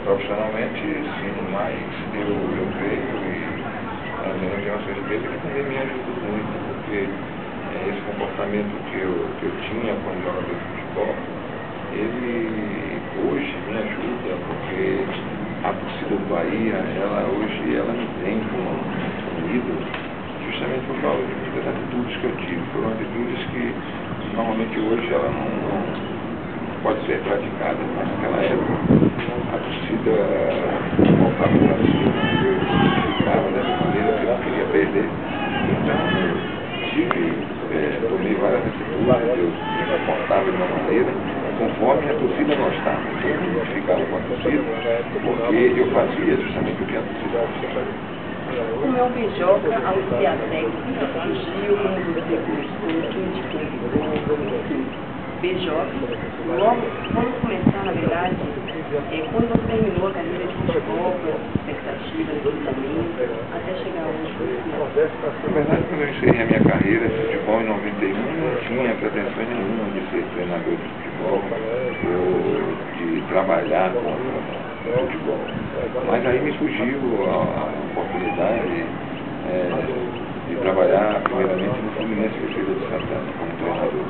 Profissionalmente, sim, mas eu creio e eu tenho a certeza que também me ajudou muito, porque esse comportamento que eu tinha quando jogador de futebol, ele hoje me ajuda, porque a torcida do Bahia, hoje ela me tem como ídolo, justamente por causa de muitas atitudes que eu tive. Foram atitudes que normalmente hoje ela não pode ser praticada, mas naquela época a torcida voltava para cima, eu ficava dessa maneira que eu não queria perder. Então tomei várias atitudes, eu me comportava de uma maneira conforme a torcida gostava. Então eu me identificava com a torcida porque eu fazia justamente o que a torcida gostava. O meu Bijoca, ao ser técnico, surgiu como você gostou, que indicou, enfim. Beijoca, logo, vamos começar, na verdade, quando você terminou a carreira de futebol, qual a expectativa naquele momento, até chegar hoje no final? Na verdade, quando eu encerrei a minha carreira de futebol em 91, não tinha pretensões nenhuma de ser treinador de futebol ou de trabalhar com futebol. Mas aí me surgiu a oportunidade de trabalhar primeiramente no Fluminense Feira de Santana como treinador.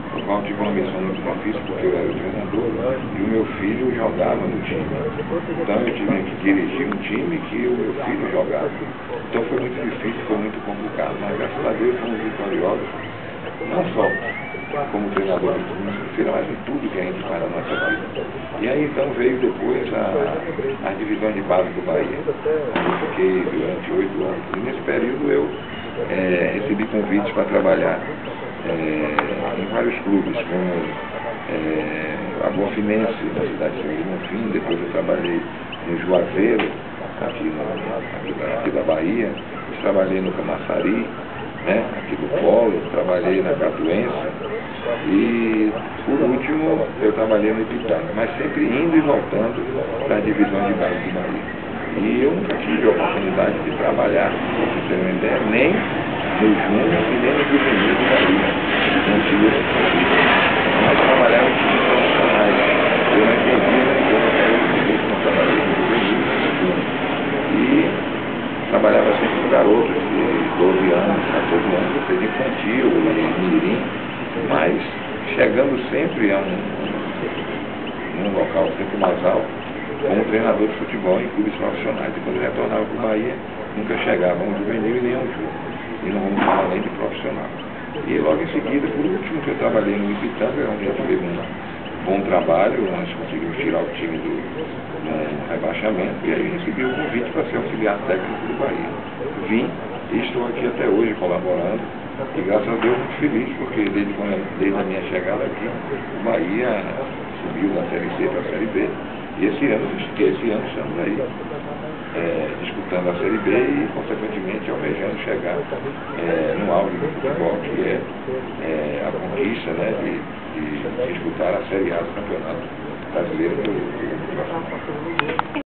No qual tive uma missão muito difícil, porque eu era o treinador e o meu filho jogava no time. Então eu tive que dirigir um time que o meu filho jogava. Então foi muito difícil, foi muito complicado, mas graças a Deus fomos vitoriosos, não só como treinador do Fluminense, mas em tudo que a gente faz na nossa vida. E aí então veio depois a divisão de base do Bahia, onde eu fiquei durante 8 anos. E nesse período eu recebi convites para trabalhar em vários clubes, como a Bonfinense, na cidade de São Bonfim. Depois eu trabalhei no Juazeiro, aqui da Bahia. Trabalhei no Camaçari, aqui do Polo, trabalhei na Catuense e, por último, eu trabalhei no Ipitanga, mas sempre indo e voltando para a divisão de base do Bahia. E eu nunca tive a oportunidade de trabalhar, para você ter uma ideia, nem no Júnior e nem no Juvenil do Bahia. Não tive esse convite. Mas trabalhar em times profissionais. Eu não entendi, eu não trabalhei no Juvenil, no Júnior. E trabalhava sempre com garotos de 12 anos, 14 anos, seja infantil, mirim, mas chegando sempre a um local sempre mais alto, como treinador de futebol em clubes profissionais. E quando retornava para o Bahia, nunca chegava a um juvenil e nem a um júnior. E não vamos falar nem de profissional. E logo em seguida, por último, que eu trabalhei no Ipitanga, onde eu tive um bom trabalho, nós conseguimos tirar o time do rebaixamento, e aí recebi o convite para ser auxiliar técnico do Bahia. Vim e estou aqui até hoje colaborando, e graças a Deus muito feliz, porque desde a minha chegada aqui, o Bahia subiu da Série C para a Série B, e esse ano estamos aí disputando a Série B e, consequentemente, almejando chegar no auge do futebol, que é a conquista de disputar a Série A do Campeonato Brasileiro do próximo ano.